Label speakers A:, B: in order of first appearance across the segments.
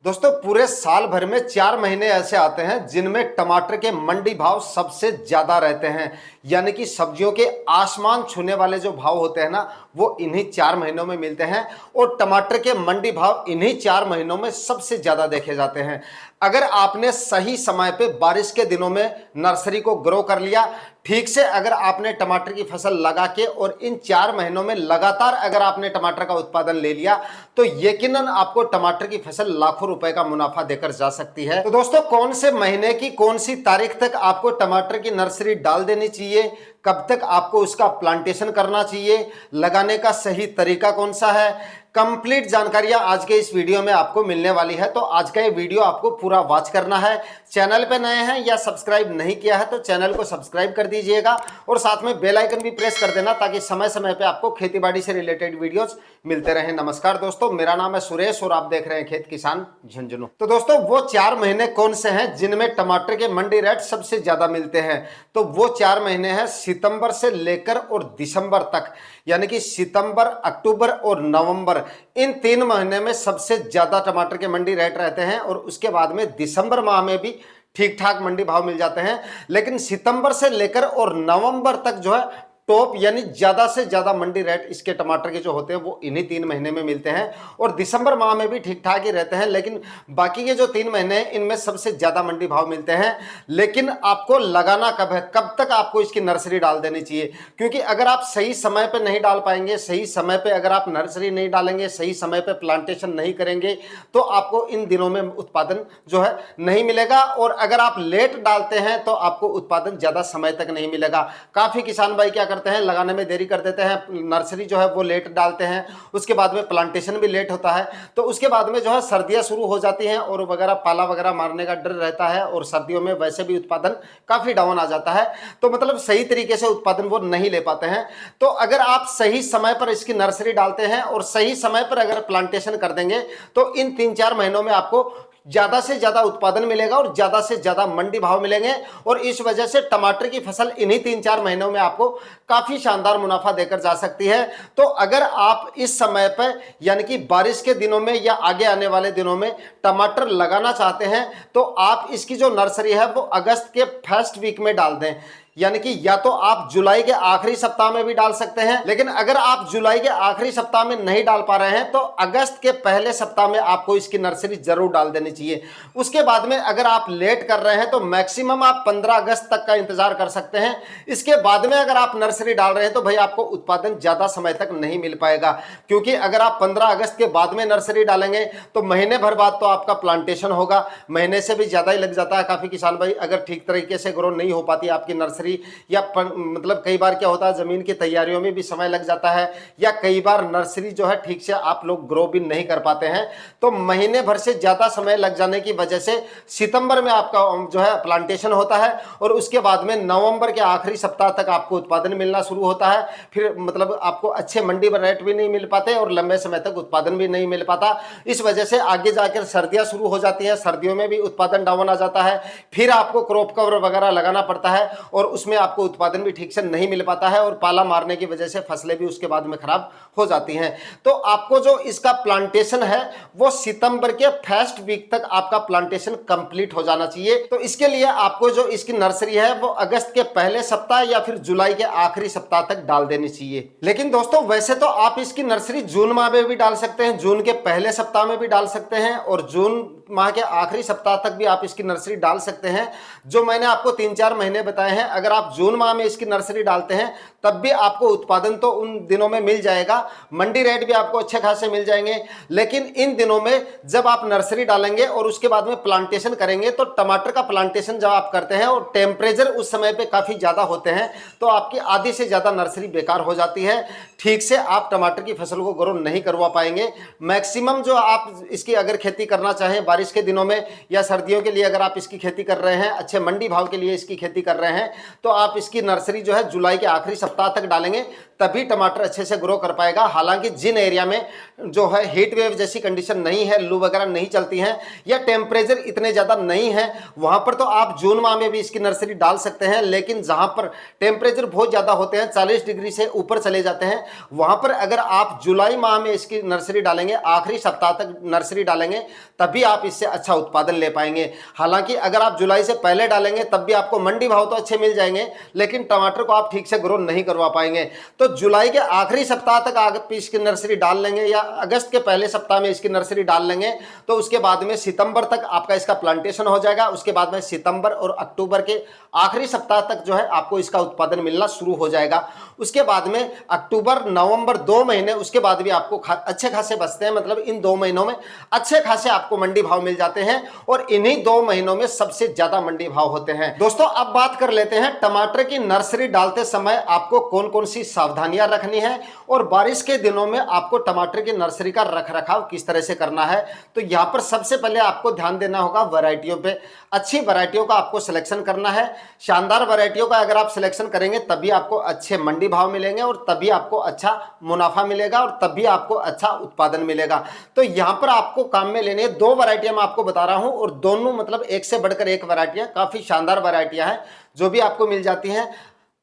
A: दोस्तों पूरे साल भर में 4 महीने ऐसे आते हैं जिनमें टमाटर के मंडी भाव सबसे ज्यादा रहते हैं। यानी कि सब्जियों के आसमान छूने वाले जो भाव होते हैं ना, वो इन्हीं 4 महीनों में मिलते हैं और टमाटर के मंडी भाव इन्हीं 4 महीनों में सबसे ज्यादा देखे जाते हैं। अगर आपने सही समय पे बारिश के दिनों में नर्सरी को ग्रो कर लिया, ठीक से अगर आपने टमाटर की फसल लगा के और इन 4 महीनों में लगातार अगर आपने टमाटर का उत्पादन ले लिया, तो यकीनन आपको टमाटर की फसल लाखों रुपए का मुनाफा देकर जा सकती है। तो दोस्तों कौन से महीने की कौन सी तारीख तक आपको टमाटर की नर्सरी डाल देनी चाहिए, कब तक आपको उसका प्लांटेशन करना चाहिए, लगाने का सही तरीका कौन सा है, कंप्लीट जानकारियां आज के इस वीडियो में आपको मिलने वाली है। तो आज का ये वीडियो आपको पूरा वॉच करना है। चैनल पे नए हैं या सब्सक्राइब नहीं किया है तो चैनल को सब्सक्राइब कर दीजिएगा और साथ में बेल आइकन भी प्रेस कर देना ताकि समय समय पे आपको खेतीबाड़ी से रिलेटेड वीडियोस मिलते रहें। नमस्कार दोस्तों, मेरा नाम है सुरेश और आप देख रहे हैं खेत किसान झुंझुनू। तो दोस्तों वो 4 महीने कौन से हैं जिनमें टमाटर के मंडी रेट सबसे ज्यादा मिलते हैं? तो वो 4 महीने हैं सितंबर से लेकर और दिसंबर तक, यानी कि सितंबर, अक्टूबर और नवंबर, इन 3 महीने में सबसे ज्यादा टमाटर के मंडी रेट रहते हैं। और उसके बाद में दिसंबर माह में भी ठीक ठाक मंडी भाव मिल जाते हैं, लेकिन सितंबर से लेकर और नवंबर तक जो है टॉप यानी ज्यादा से ज्यादा मंडी रेट इसके टमाटर के जो होते हैं वो इन्हीं 3 महीने में मिलते हैं। और दिसंबर माह में भी ठीक ठाक ही रहते हैं, लेकिन बाकी के जो 3 महीने हैं इनमें सबसे ज्यादा मंडी भाव मिलते हैं। लेकिन आपको लगाना कब है, कब तक आपको इसकी नर्सरी डाल देनी चाहिए? क्योंकि अगर आप सही समय पर नहीं डाल पाएंगे, सही समय पर अगर आप नर्सरी नहीं डालेंगे, सही समय पर प्लांटेशन नहीं करेंगे, तो आपको इन दिनों में उत्पादन जो है नहीं मिलेगा। और अगर आप लेट डालते हैं तो आपको उत्पादन ज्यादा समय तक नहीं मिलेगा। काफी किसान भाई क्या करते हैं, लगाने में देरी कर देते हैं, नर्सरी जो है वो लेट डालते हैं, उसके बाद में प्लांटेशन भी लेट होता है, तो उसके बाद में जो है सर्दियां शुरू हो जाती हैं और वगैरह पाला वगैरह मारने का डर रहता है और सर्दियों में वैसे भी उत्पादन काफी डाउन आ जाता है। तो मतलब सही तरीके से उत्पादन वो नहीं ले पाते हैं। तो अगर आप सही समय पर इसकी नर्सरी डालते हैं और सही समय पर अगर प्लांटेशन कर देंगे तो इन 3-4 महीनों में आपको ज्यादा से ज्यादा उत्पादन मिलेगा और ज्यादा से ज्यादा मंडी भाव मिलेंगे। और इस वजह से टमाटर की फसल इन्हीं 3-4 महीनों में आपको काफी शानदार मुनाफा देकर जा सकती है। तो अगर आप इस समय पर यानी कि बारिश के दिनों में या आगे आने वाले दिनों में टमाटर लगाना चाहते हैं तो आप इसकी जो नर्सरी है वो अगस्त के फर्स्ट वीक में डाल दें। यानी कि या तो आप जुलाई के आखिरी सप्ताह में भी डाल सकते हैं, लेकिन अगर आप जुलाई के आखिरी सप्ताह में नहीं डाल पा रहे हैं तो अगस्त के पहले सप्ताह में आपको इसकी नर्सरी जरूर डाल देनी चाहिए। उसके बाद में अगर आप लेट कर रहे हैं तो मैक्सिमम आप 15 अगस्त तक का इंतजार कर सकते हैं। इसके बाद में अगर आप नर्सरी डाल रहे हैं तो भाई आपको उत्पादन ज्यादा समय तक नहीं मिल पाएगा, क्योंकि अगर आप 15 अगस्त के बाद में नर्सरी डालेंगे तो महीने भर बाद तो आपका प्लांटेशन होगा, महीने से भी ज्यादा ही लग जाता है। काफी किसान भाई अगर ठीक तरीके से ग्रो नहीं हो पाती आपकी नर्सरी, या मतलब कई बार क्या होता है जमीन की तैयारियों में भी समय लग जाता है, या कई बार नर्सरी जो है ठीक से आप लोग ग्रो भी नहीं कर पाते हैं, तो महीने भर से ज्यादा समय लग जाने की वजह से सितंबर में आपका जो है प्लांटेशन होता है और उसके बाद में नवंबर के आखिरी सप्ताह तक आपको उत्पादन मिलना शुरू होता है। फिर मतलब आपको अच्छे मंडी पर रेट भी नहीं मिल पाते और लंबे समय तक उत्पादन भी नहीं मिल पाता। इस वजह से आगे जाकर सर्दियां शुरू हो जाती हैं, सर्दियों में भी उत्पादन डाउन आ जाता है, फिर आपको क्रॉप कवर वगैरह लगाना पड़ता है और उसमें आपको उत्पादन भी ठीक से नहीं मिल पाता है और पाला मारने की वजह से फसलें भी उसके बाद में खराब हो जाती हैं। तो आपको जो इसका प्लांटेशन है वो सितंबर के फर्स्ट वीक तक आपका प्लांटेशन कंप्लीट हो जाना चाहिए। तो इसके लिए आपको जो इसकी नर्सरी है वो अगस्त के पहले सप्ताह या फिर जुलाई के आखिरी सप्ताह तक डाल देनी चाहिए। लेकिन दोस्तों वैसे तो आप इसकी नर्सरी जून माह में भी डाल सकते हैं, जून के पहले सप्ताह में भी डाल सकते हैं और जून माह के आखिरी सप्ताह तक भी आप इसकी नर्सरी डाल सकते हैं। जो मैंने आपको 3-4 महीने बताए हैं, अगर आप जून माह में इसकी नर्सरी डालते हैं तब भी आपको उत्पादन तो उन दिनों में मिल जाएगा, मंडी रेट भी आपको अच्छे खासे मिल जाएंगे। लेकिन इन दिनों में जब आप नर्सरी डालेंगे और उसके बाद में प्लांटेशन करेंगे तो टमाटर का प्लांटेशन जब आप करते हैं और टेम्परेचर उस समय पे काफी ज्यादा होते हैं तो आपकी आधी से ज्यादा नर्सरी बेकार हो जाती है, ठीक से आप टमाटर की फसल को ग्रो नहीं करवा पाएंगे। मैक्सिमम जो आप इसकी अगर खेती करना चाहें बारिश के दिनों में या सर्दियों के लिए अगर आप इसकी खेती कर रहे हैं, अच्छे मंडी भाव के लिए इसकी खेती कर रहे हैं, तो आप इसकी नर्सरी जो है जुलाई के आखिरी सप्ताह तक डालेंगे तभी टमाटर अच्छे से ग्रो कर पाएगा। हालांकि जिन एरिया में जो है हीट वेव जैसी कंडीशन नहीं है, लू वगैरह नहीं चलती हैं या टेम्परेचर इतने ज़्यादा नहीं है, वहां पर तो आप जून माह में भी इसकी नर्सरी डाल सकते हैं। लेकिन जहां पर टेम्परेचर बहुत ज़्यादा होते हैं, 40 डिग्री से ऊपर चले जाते हैं, वहां पर अगर आप जुलाई माह में इसकी नर्सरी डालेंगे, आखिरी सप्ताह तक नर्सरी डालेंगे, तभी आप इससे अच्छा उत्पादन ले पाएंगे। हालांकि अगर आप जुलाई से पहले डालेंगे तब भी आपको मंडी भाव तो अच्छे मिल जाएंगे, लेकिन टमाटर को आप ठीक से ग्रो नहीं करवा पाएंगे। तो जुलाई के आखिरी सप्ताह तक आप इसकी नर्सरी डाल लेंगे या अगस्त के पहले सप्ताह में इसकी नर्सरी डाल लेंगे, तो उसके बाद में सितंबर तक आपका इसका प्लांटेशन हो जाएगा। उसके बाद में सितंबर और अक्टूबर के आखिरी सप्ताह तक जो है आपको इसका उत्पादन मिलना शुरू हो जाएगा। उसके बाद में अक्टूबर नवंबर 2 महीने उसके बाद भी आपको अच्छे खासे बचते हैं, मतलब इन 2 महीनों में अच्छे खासे आपको मंडी भाव मिल जाते हैं और इन्हीं 2 महीनों में सबसे ज्यादा मंडी भाव होते हैं। दोस्तों अब बात कर लेते हैं टमाटर की नर्सरी डालते समय आपको कौन कौन सी सावधानियां रखनी है और बारिश के दिनों में आपको टमाटर की नर्सरी का रखरखाव किस तरह से करना है। तो यहां पर सबसे पहले आपको ध्यान देना होगा वैरायटियों पे। अच्छी वैरायटियों का आपको सिलेक्शन करना है। शानदार वैरायटियों का अगर आप सिलेक्शन करेंगे तभी आपको अच्छे मंडी भाव मिलेंगे और तभी आपको अच्छा मुनाफा मिलेगा और तभी आपको अच्छा उत्पादन मिलेगा। तो यहां पर आपको काम में लेने 2 वैरायटियां मैं आपको बता रहा हूं और दोनों मतलब एक से बढ़कर एक वैरायटियां, काफी शानदार वैरायटियां हैं जो भी आपको मिल जाती हैं।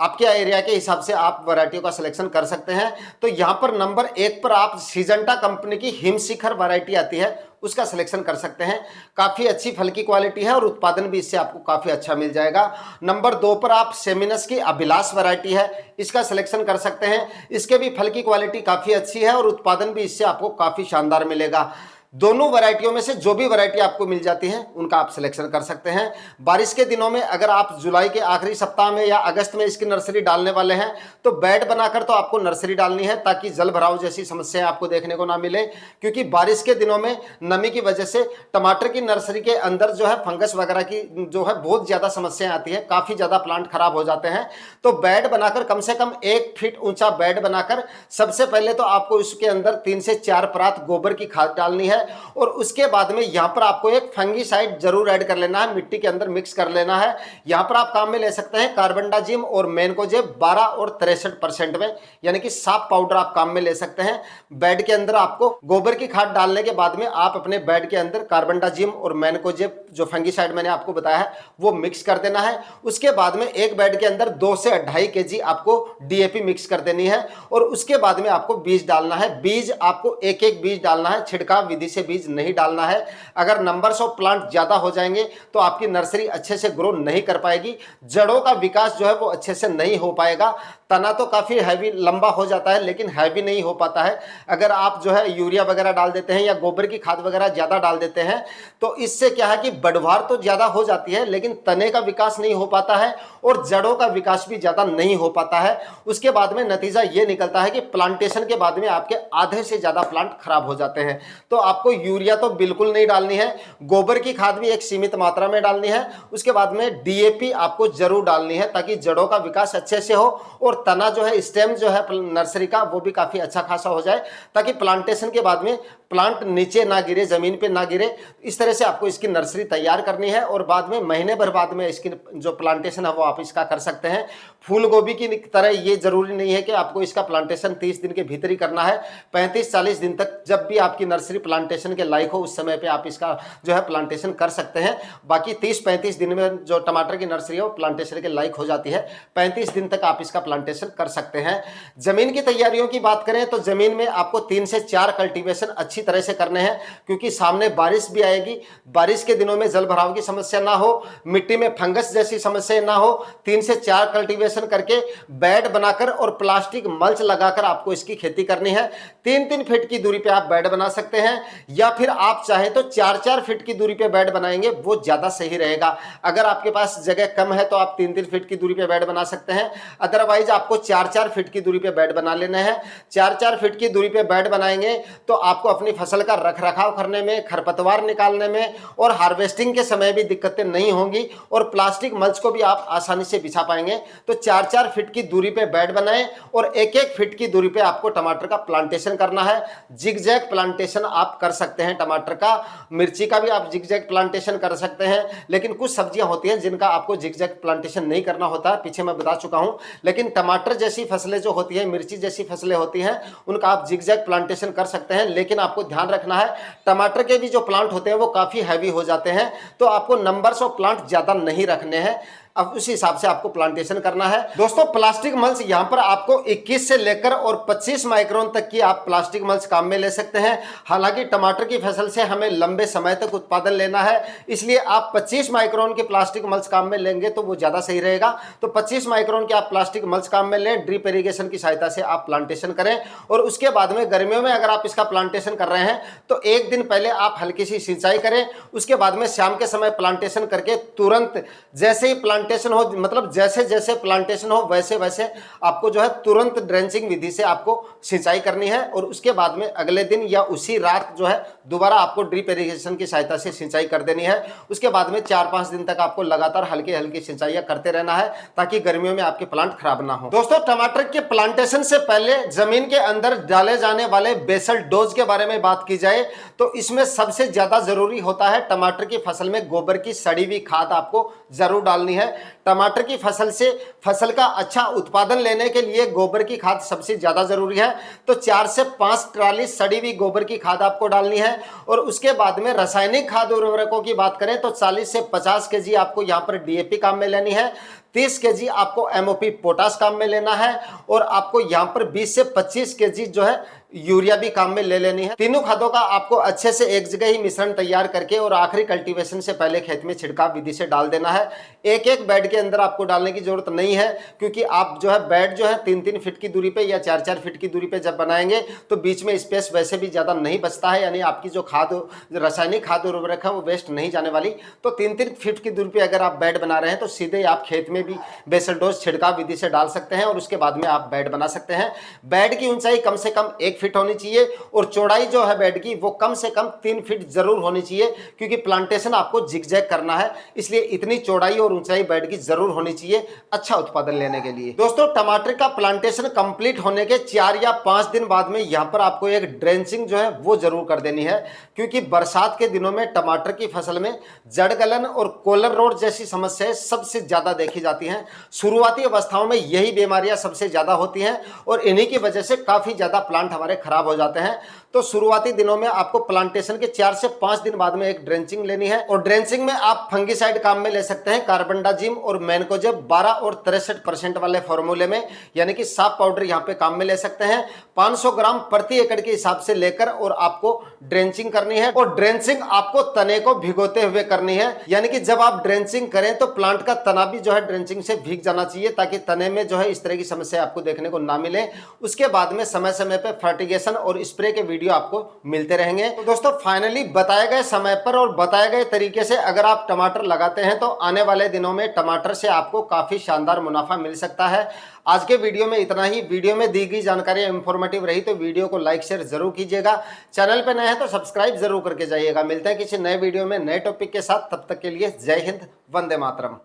A: आपके एरिया के हिसाब से आप वैरायटियों का सिलेक्शन कर सकते हैं। तो यहां पर नंबर 1 पर आप सिजेंटा कंपनी की हिमशिखर वैरायटी आती है, उसका सिलेक्शन कर सकते हैं। काफ़ी अच्छी फल की क्वालिटी है और उत्पादन भी इससे आपको काफ़ी अच्छा मिल जाएगा। नंबर 2 पर आप सेमिनस की अभिलाष वैरायटी है, इसका सिलेक्शन कर सकते हैं। इसके भी फल की क्वालिटी काफ़ी अच्छी है और उत्पादन भी इससे आपको काफ़ी शानदार मिलेगा। दोनों वैरायटियों में से जो भी वैरायटी आपको मिल जाती है उनका आप सिलेक्शन कर सकते हैं। बारिश के दिनों में अगर आप जुलाई के आखिरी सप्ताह में या अगस्त में इसकी नर्सरी डालने वाले हैं तो बेड बनाकर तो आपको नर्सरी डालनी है ताकि जल भराव जैसी समस्याएं आपको देखने को ना मिले, क्योंकि बारिश के दिनों में नमी की वजह से टमाटर की नर्सरी के अंदर जो है फंगस वगैरह की जो है बहुत ज़्यादा समस्याएं आती है, काफ़ी ज़्यादा प्लांट खराब हो जाते हैं। तो बेड बनाकर कम से कम 1 फीट ऊंचा बेड बनाकर सबसे पहले तो आपको इसके अंदर 3 से 4 परात गोबर की खाद डालनी है और उसके बाद में यहां पर आपको एक फंगीसाइड जरूर ऐड कर लेना है, मिट्टी के अंदर मिक्स कर लेना है। यहां पर आप काम में ले सकते हैं कार्बेंडाजिम और मैनकोजेब 12 और 63% में, यानी कि साफ पाउडर आप काम में ले सकते हैं। बेड के अंदर आपको गोबर की खाद डालने के बाद में आप अपने बेड के अंदर कार्बेंडाजिम और मैनकोजेब जो फंगीसाइड मैंने आपको बताया है वो मिक्स कर देना है। उसके बाद में एक बेड के अंदर 2 से 2.5 kg आपको डीएपी मिक्स कर देनी है और उसके बाद में आपको बीज डालना है। बीज आपको एक एक बीज डालना है, छिड़काव विधि से बीज नहीं डालना है। अगर नंबर्स ऑफ प्लांट ज्यादा हो जाएंगे तो आपकी नर्सरी अच्छे से ग्रो नहीं कर पाएगी, जड़ों का विकास जो है वो अच्छे से नहीं हो पाएगा। तना तो काफी हैवी लंबा हो जाता है लेकिन हैवी नहीं हो पाता है। अगर आप जो है यूरिया वगैरह डाल देते हैं या गोबर की खाद वगैरह ज्यादा डाल देते हैं तो इससे क्या है कि बढ़वार तो ज्यादा हो जाती है लेकिन तने का विकास नहीं हो पाता है और जड़ों का विकास भी ज्यादा नहीं हो पाता है। उसके बाद में नतीजा ये निकलता है कि प्लांटेशन के बाद में आपके आधे से ज्यादा प्लांट खराब हो जाते हैं। तो आपको यूरिया तो बिल्कुल नहीं डालनी है, गोबर की खाद भी एक सीमित मात्रा में डालनी है। उसके बाद में डीएपी आपको जरूर डालनी है ताकि जड़ों का विकास अच्छे से हो और तना जो है स्टेम जो है नर्सरी का वो भी काफी अच्छा खासा हो जाए ताकि प्लांटेशन के बाद में प्लांट नीचे ना गिरे, जमीन पे ना गिरे। इस तरह से आपको इसकी नर्सरी तैयार करनी है और बाद में महीने भर बाद में इसकी जो प्लांटेशन है वो आप इसका कर सकते हैं। फूल गोभी की तरह ये जरूरी नहीं है कि आपको इसका प्लांटेशन 30 दिन के भीतर ही करना है। 35-40 दिन तक जब भी आपकी नर्सरी प्लांटेशन के लायक हो उस समय पे आप इसका जो है प्लांटेशन कर सकते हैं। बाकी 30-35 दिन में जो टमाटर की नर्सरी है वो प्लांटेशन के लायक हो जाती है। 35 दिन तक आप इसका प्लांटेशन कर सकते हैं। जमीन की तैयारियों की बात करें तो जमीन में आपको 3 से 4 कल्टीवेशन अच्छी तरह से करने हैं क्योंकि सामने बारिश भी आएगी। बारिश के दिनों में जल भराव की समस्या ना हो, मिट्टी में फंगस जैसी समस्या ना हो। 3 से 4 कल्टीवेशन करके बेड बनाकर और प्लास्टिक मल्च लगाकर आपको इसकी खेती करनी है। 3-3 फीट की दूरी पे आप बेड बना सकते हैं या फिर आप चाहे तो 4-4 फीट की दूरी पे बेड बनाएंगे वो ज्यादा सही रहेगा। अगर आपके पास जगह कम है तो आप 3-3 फीट की दूरी पे बेड बना सकते हैं, अदरवाइज आपको 4-4 फीट की दूरी पे बेड बना लेना है। 4-4 फीट की दूरी पे बेड बनाएंगे तो आपको अपनी अपनी फसल का रखरखाव करने में, खरपतवार निकालने में और हार्वेस्टिंग के समय भी दिक्कतें नहीं होंगी और प्लास्टिक मल्च को भी आप आसानी से बिछा पाएंगे। तो 4-4 फीट की दूरी पे बेड बनाएं और 1-1 फीट की दूरी पे आपको टमाटर का प्लांटेशन करना है। जिगजैग प्लांटेशन आप कर सकते हैं टमाटर का, मिर्ची का भी आप जिगजैग प्लांटेशन कर सकते हैं, लेकिन कुछ सब्जियां होती हैं जिनका आपको जिगजैग प्लांटेशन नहीं करना होता है, पीछे मैं बता चुका हूं। लेकिन टमाटर जैसी फसलें जो होती हैं, मिर्ची जैसी फसलें होती हैं, उनका आप जिगजैग प्लांटेशन कर सकते हैं। लेकिन आपको ध्यान रखना है, टमाटर के भी जो प्लांट होते हैं वो काफी हैवी हो जाते हैं, तो आपको नंबर्स ऑफ प्लांट ज्यादा नहीं रखने हैं, अब उसी हिसाब से आपको प्लांटेशन करना है। दोस्तों प्लास्टिक मल्च यहां पर आपको 21 से लेकर और 25 माइक्रोन तक की आप प्लास्टिक मल्च काम में ले सकते हैं। हालांकि टमाटर की फसल से हमें लंबे समय तक उत्पादन लेना है, इसलिए आप 25 माइक्रोन की प्लास्टिक मल्च काम में लेंगे तो वो ज्यादा सही रहेगा। तो 25 माइक्रोन की आप प्लास्टिक मल्च काम में लें, ड्रिप इरिगेशन की सहायता से आप प्लांटेशन करें और उसके बाद में गर्मियों में अगर आप इसका प्लांटेशन कर रहे हैं तो एक दिन पहले आप हल्की सी सिंचाई करें, उसके बाद में शाम के समय प्लांटेशन करके तुरंत जैसे ही प्लांटेशन हो, मतलब जैसे जैसे प्लांटेशन हो वैसे वैसे आपको जो है तुरंत ड्रेंचिंग विधि से आपको सिंचाई करनी है और उसके बाद में अगले दिन या उसी रात जो है दोबारा आपको ड्रिप इरिगेशन की सहायता से सिंचाई कर देनी है। उसके बाद में 4-5 दिन तक आपको लगातार हल्की हल्की सिंचाइयां करते रहना है ताकि गर्मियों में आपके प्लांट खराब ना हो। दोस्तों टमाटर के प्लांटेशन से पहले जमीन के अंदर डाले जाने वाले बेसल डोज के बारे में बात की जाए तो इसमें सबसे ज्यादा जरूरी होता है टमाटर की फसल में गोबर की सड़ी हुई खाद आपको जरूर डालनी है। टमाटर की फसल से फसल का अच्छा उत्पादन लेने के लिए गोबर की खाद सबसे ज्यादा जरूरी है, तो 4 से 5 ट्राली सड़ी हुई गोबर की खाद आपको डालनी है। और उसके बाद में रासायनिक खाद उर्वरकों की बात करें तो 40 से 50 केजी आपको यहां पर डीएपी काम में लेनी है, 30 केजी आपको एमओपी पोटास काम में लेना है और आपको यहां पर 20 से 25 केजी जो है यूरिया भी काम में ले लेनी है। तीनों खादों का आपको अच्छे से एक जगह ही मिश्रण तैयार करके और आखिरी कल्टीवेशन से पहले खेत में छिड़काव विधि से डाल देना है। एक एक बेड के अंदर आपको डालने की जरूरत नहीं है, क्योंकि आप जो है बेड जो है 3-3 फीट की दूरी पे या 4-4 फीट की दूरी पे जब बनाएंगे तो बीच में स्पेस वैसे भी ज्यादा नहीं बचता है, यानी आपकी जो खाद रासायनिक खाद उर्वरक है वो वेस्ट नहीं जाने वाली। तो 3-3 फीट की दूरी पे अगर आप बेड बना रहे हैं तो सीधे आप खेत में भी बेसल डोज छिड़काव विधि से डाल सकते हैं और उसके बाद में आप बेड बना सकते हैं। बेड की ऊंचाई कम से कम 1 फीट होनी चाहिए और चौड़ाई जो है बेड की वो कम से कम 3 फीट जरूर होनी चाहिए, क्योंकि प्लांटेशन आपको जिगजैग करना है, इसलिए इतनी चौड़ाई और ऊंचाई बेड की जरूर होनी चाहिए अच्छा उत्पादन लेने के लिए। दोस्तों टमाटर का प्लांटेशन कंप्लीट होने के 4 या 5 दिन बाद में यहां पर आपको एक ड्रेंचिंग जो है वो जरूर कर देनी है, क्योंकि बरसात के दिनों में टमाटर की फसल में जड़ गलन और कॉलर रोड जैसी समस्याएं सबसे ज्यादा देखी जाती हैं। शुरुआती अवस्थाओं में यही बीमारियां सबसे ज्यादा होती हैं और इन्हीं की वजह से काफी ज्यादा प्लांट हमारे खराब हो जाते हैं। तो शुरुआती दिनों में आपको प्लांटेशन के 4 से 5 दिन बाद में एक ड्रेंचिंग लेनी है और ड्रेंचिंग में आप फंगिसाइड काम में ले सकते हैं, कार्बनडाजिम और मैनकोजेब 12 और 63% वाले फॉर्मूले में, यानी कि साफ पाउडर यहां पे काम में ले सकते हैं। 500 ग्राम प्रति एकड़ के हिसाब से लेकर और आपको ड्रेंचिंग करनी है और ड्रेंचिंग आपको तने को भिगोते हुए करनी है, यानी कि जब आप ड्रेंचिंग करें तो प्लांट का तना भी जो है ड्रेंचिंग से भीग जाना चाहिए ताकि तने में जो है इस तरह की समस्या आपको देखने को ना मिले। उसके बाद में समय समय पे फर्टिगेशन और स्प्रे के वीडियो आपको मिलते रहेंगे। तो दोस्तों फाइनली बताए गए समय पर और बताए गए तरीके से अगर आप टमाटर लगाते हैं तो आने वाले दिनों में टमाटर से आपको काफी शानदार मुनाफा मिल सकता है। आज के वीडियो में इतना ही। वीडियो में दी गई जानकारी इंफॉर्मेटिव रही तो वीडियो को लाइक शेयर जरूर कीजिएगा। चैनल पे नए हैं तो सब्सक्राइब जरूर करके जाइएगा। मिलते हैं किसी नए वीडियो में नए टॉपिक के साथ, तब तक के लिए जय हिंद, वंदे मातरम।